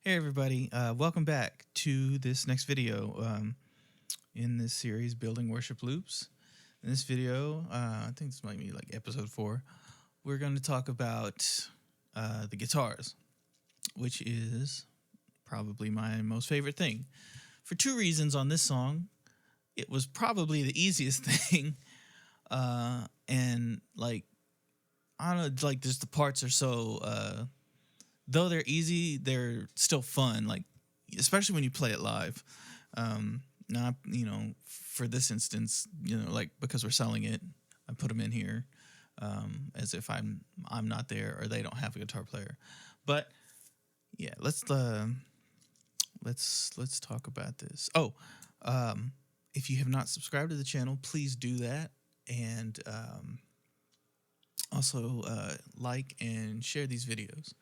Hey everybody, welcome back to this next video in this series, Building Worship Loops. In this video, I think this might be like episode 4, we're going to talk about the guitars, which is probably my most favorite thing. For two reasons on this song. It was probably the easiest thing, and like, I don't know, like just the parts are so... though they're easy, they're still fun. Like, especially when you play it live. Not, for this instance, like because we're selling it, I put them in here as if I'm not there or they don't have a guitar player. But yeah, let's talk about this. Oh, if you have not subscribed to the channel, please do that, and also like and share these videos.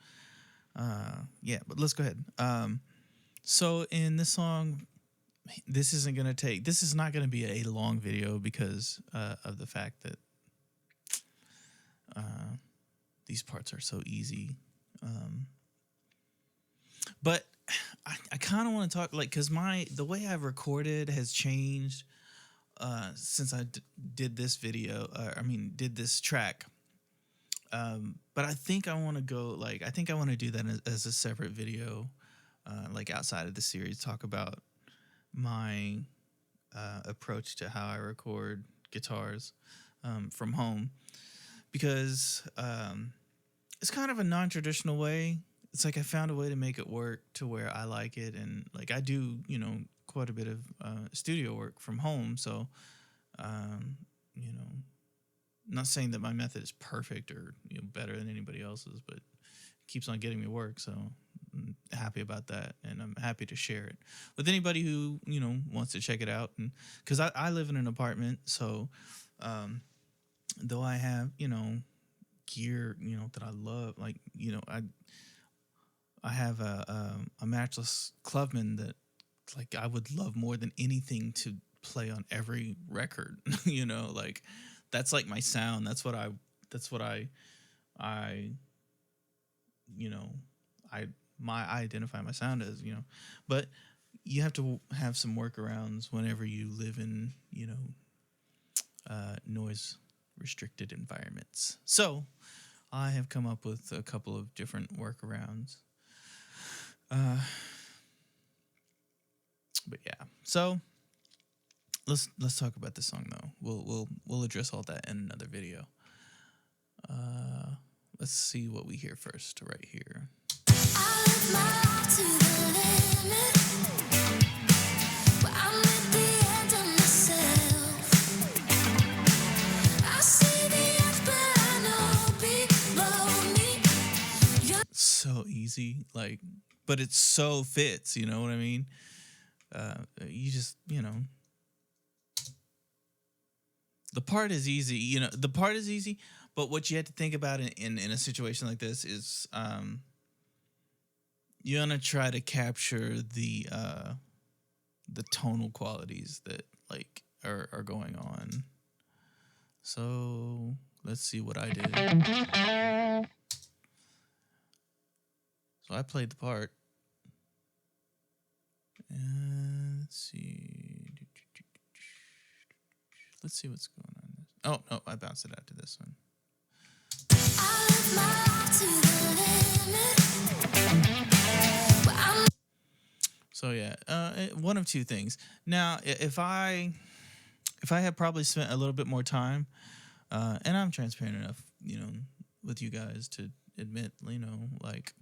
Yeah, but let's go ahead. So in this song, this is not gonna be a long video because of the fact that these parts are so easy. But I kind of want to talk, like, because the way I've recorded has changed since I did this video. Did this track. But I think I want to do that as a separate video, like outside of the series, talk about my approach to how I record guitars from home, because it's kind of a non-traditional way. It's like I found a way to make it work to where I like it, and like I do, quite a bit of studio work from home, so you know not saying that my method is perfect or better than anybody else's, but it keeps on getting me work, so I'm happy about that, and I'm happy to share it with anybody who wants to check it out. And because I live in an apartment, so though I have gear that I love, like I have a matchless Clubman that like I would love more than anything to play on every record. Like that's like my sound. That's what I identify my sound as, but you have to have some workarounds whenever you live in, noise restricted environments. So I have come up with a couple of different workarounds. But yeah, so let's talk about this song though. We'll address all that in another video. Let's see what we hear first right here. I live my life to the limit. Well, I'm at the end of myself. I see the edge, but I know below me. So easy, like, but it so fits. You know what I mean? You just the part is easy. The part is easy, but what you have to think about in a situation like this is you're gonna try to capture the tonal qualities that like are going on. So let's see what I did. So I played the part. And let's see what's going on. Oh no, I bounced it out to this one. I live my life to the limit. So yeah, one of two things. Now, if I had probably spent a little bit more time, and I'm transparent enough, with you guys to admit, like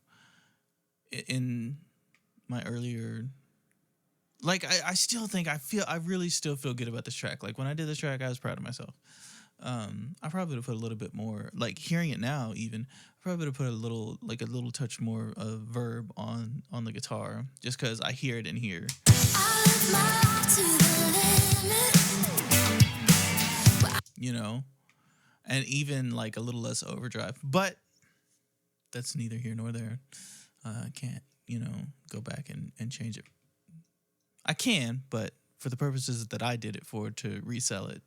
in my earlier, like I still think I really still feel good about this track. Like when I did this track, I was proud of myself. I probably would have put a little bit more, like hearing it now even, I probably would have put a little touch more of verb on the guitar, just because I hear it in here. I live my life to the limit. And even like a little less overdrive, but that's neither here nor there. I can't, go back and change it. I can, but for the purposes that I did it for, to resell it,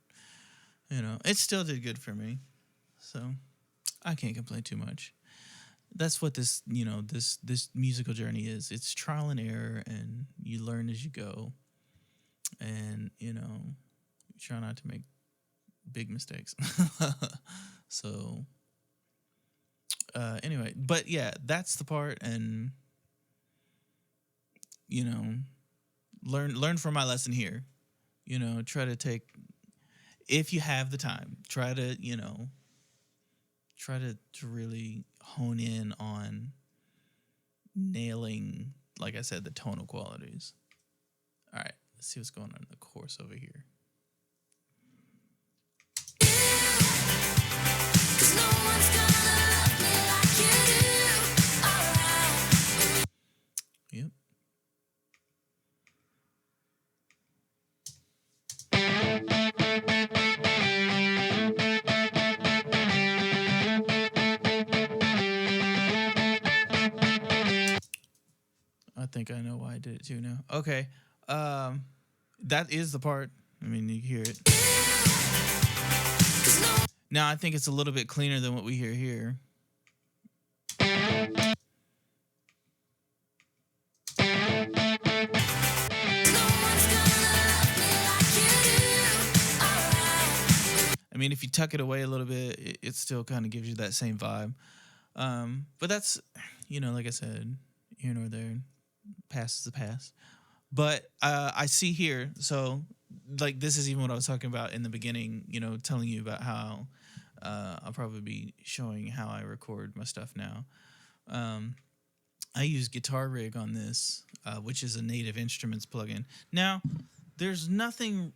it still did good for me. So I can't complain too much. that's what this, this musical journey is. It's trial and error, and you learn as you go, and try not to make big mistakes. So anyway, but yeah, that's the part. And you know learn from my lesson here. Try to take, if you have the time, try to to really hone in on nailing, like I said, the tonal qualities. All right, let's see what's going on in the course over here. Yep. I think I know why I did it too now. Okay. Um, that is the part. I mean, you hear it. Now, I think it's a little bit cleaner than what we hear here. I mean, if you tuck it away a little bit, it still kind of gives you that same vibe. But that's, like I said, here nor there, past is the past. But I see here, so like this is even what I was talking about in the beginning, telling you about how I'll probably be showing how I record my stuff now. I use Guitar Rig on this, which is a Native Instruments plugin. Now, there's nothing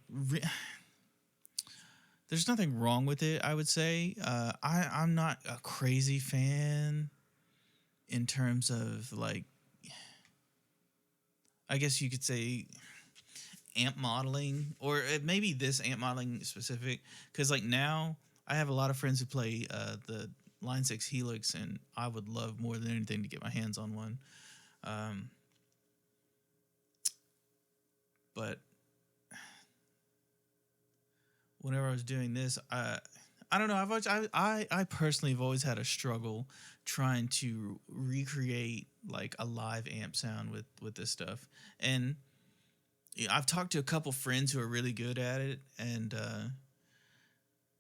there's nothing wrong with it, I would say. I'm not a crazy fan in terms of, like, I guess you could say amp modeling, or maybe this amp modeling specific, because like now I have a lot of friends who play the Line 6 Helix, and I would love more than anything to get my hands on one. But whenever I was doing this, I don't know. I personally have always had a struggle trying to recreate like a live amp sound with this stuff. And I've talked to a couple friends who are really good at it, and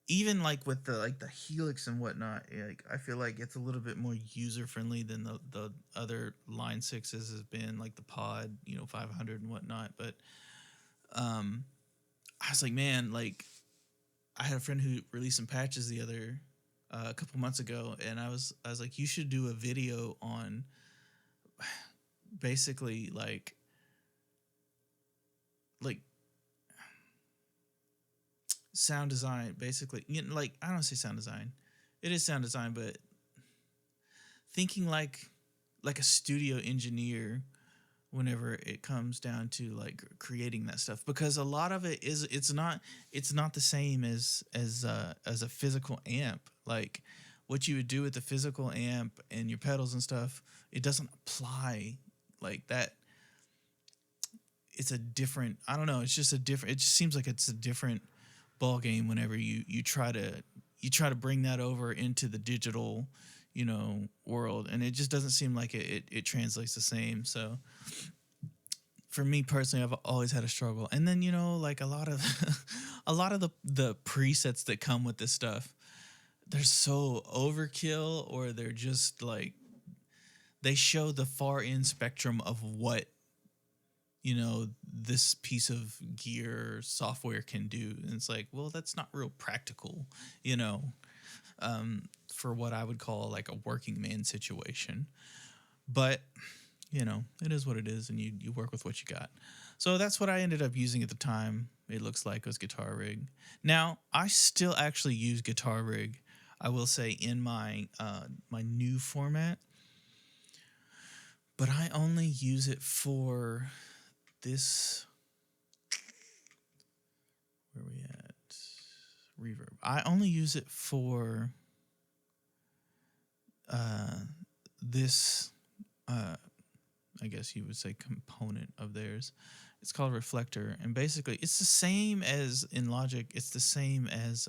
even like with the Helix and whatnot, like I feel like it's a little bit more user friendly than the other Line 6s has been, like the Pod 500 and whatnot. But I was like, man, like I had a friend who released some patches a couple months ago, and I was like, you should do a video on basically like sound design, basically. Like, I don't say sound design, it is sound design, but thinking like a studio engineer whenever it comes down to like creating that stuff, because a lot of it is, it's not the same as a physical amp. Like what you would do with the physical amp and your pedals and stuff, it doesn't apply like that. It's a different, I don't know, it's just a different, it just seems like it's a different ball game whenever you try to bring that over into the digital world, and it just doesn't seem like it translates the same. So for me personally, I've always had a struggle. And then like a lot of a lot of the presets that come with this stuff, they're so overkill, or they're just like, they show the far end spectrum of what this piece of gear software can do. And it's like, well, that's not real practical, for what I would call like a working man situation. But it is what it is, and you work with what you got. So that's what I ended up using at the time. It looks like was Guitar Rig. Now I still actually use Guitar Rig, I will say, in my my new format, but I only use it for this. Where are we at? Reverb. I only use it for this. I guess you would say component of theirs. It's called Reflector, and basically it's the same as in Logic. It's the same as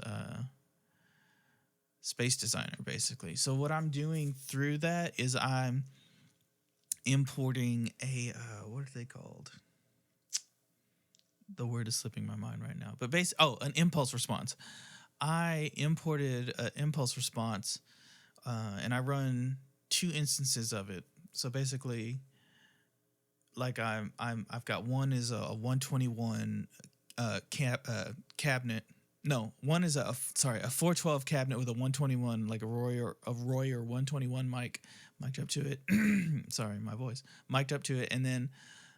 Space Designer, basically. So what I'm doing through that is I'm importing a what are they called? The word is slipping my mind right now. But an impulse response. I imported an impulse response, and I run two instances of it. So basically, like I've got one is a 121 cabinet. No, one is a 412 cabinet with a 121, like a Roy or 121 mic mic'd up to it. Sorry, my voice mic'd up to it, and then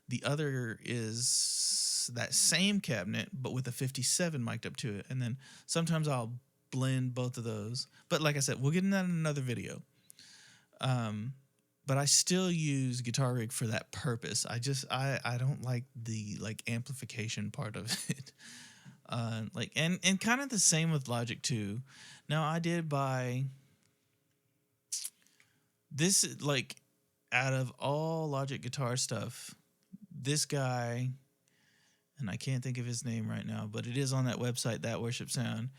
the other is that same cabinet but with a 57 mic'd up to it, and then sometimes I'll blend both of those. But like I said, we'll get into that in another video. But I still use Guitar Rig for that purpose. I don't like the like amplification part of it. And kind of the same with Logic too. Now I did buy this, like, out of all Logic guitar stuff, this guy, and I can't think of his name right now, but it is on that website, That Worship Sound.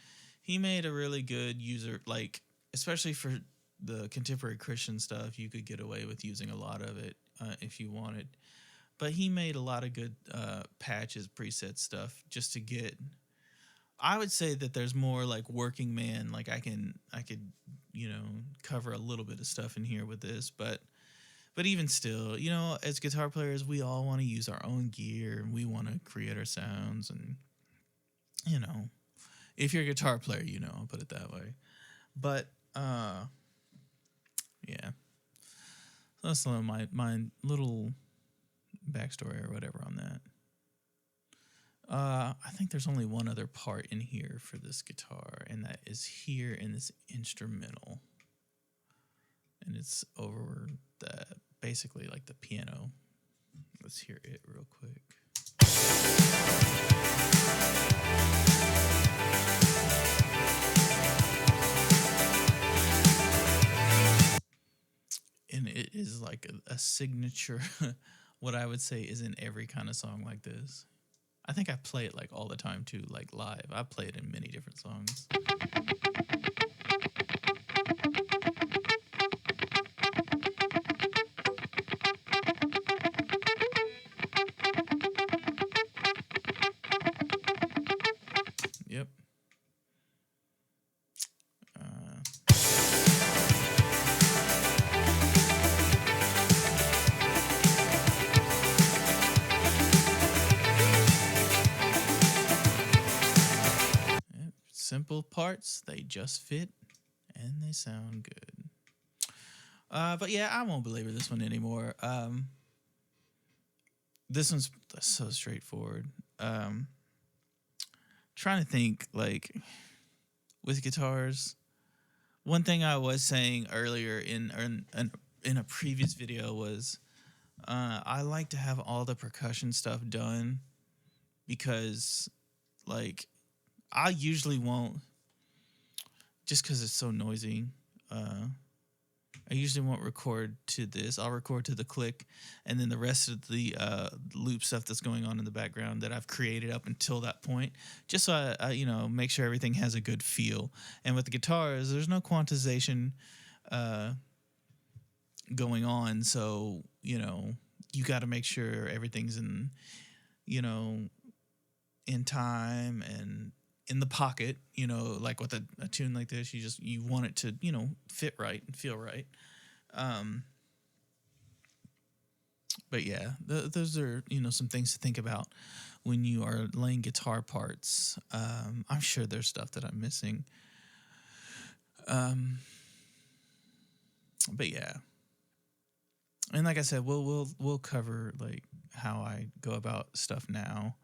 He made a really good user, like, especially for the contemporary Christian stuff, you could get away with using a lot of it if you wanted. But he made a lot of good patches, preset stuff just to get. I would say that there's more like working man. Like I could, cover a little bit of stuff in here with this, but even still, as guitar players, we all want to use our own gear and we want to create our sounds. And if you're a guitar player, I'll put it that way. But yeah, so that's my little backstory or whatever on that. I think there's only one other part in here for this guitar, and that is here in this instrumental. And it's over basically like the piano. Let's hear it real quick. And it is like a signature, what I would say is in every kind of song like this. I think I play it like all the time too, like live. I play it in many different songs. Yep. Simple parts, they just fit, and they sound good. But yeah, I won't belabor this one anymore. This one's so straightforward. Trying to think, like, with guitars, one thing I was saying earlier in a previous video was I like to have all the percussion stuff done because, like, I usually won't, just because it's so noisy. I usually won't record to this. I'll record to the click, and then the rest of the loop stuff that's going on in the background that I've created up until that point, just so I make sure everything has a good feel. And with the guitars, there's no quantization going on, so you got to make sure everything's in time and in the pocket, like with a tune like this, you want it to, fit right and feel right. But yeah, those are, some things to think about when you are laying guitar parts. I'm sure there's stuff that I'm missing. But yeah. And like I said, we'll cover like how I go about stuff now.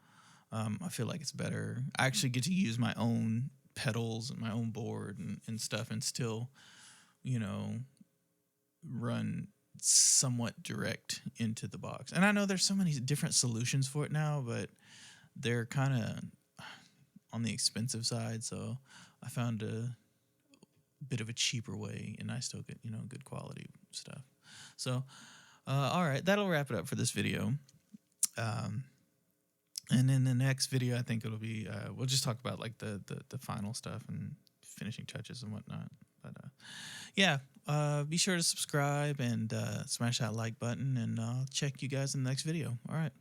I feel like it's better. I actually get to use my own pedals and my own board and stuff, and still, run somewhat direct into the box. And I know there's so many different solutions for it now, but they're kind of on the expensive side. So I found a bit of a cheaper way, and I still get, good quality stuff. So, all right, that'll wrap it up for this video. And in the next video, I think it'll be, we'll just talk about like the final stuff and finishing touches and whatnot. But yeah, be sure to subscribe and smash that like button, and I'll check you guys in the next video. All right.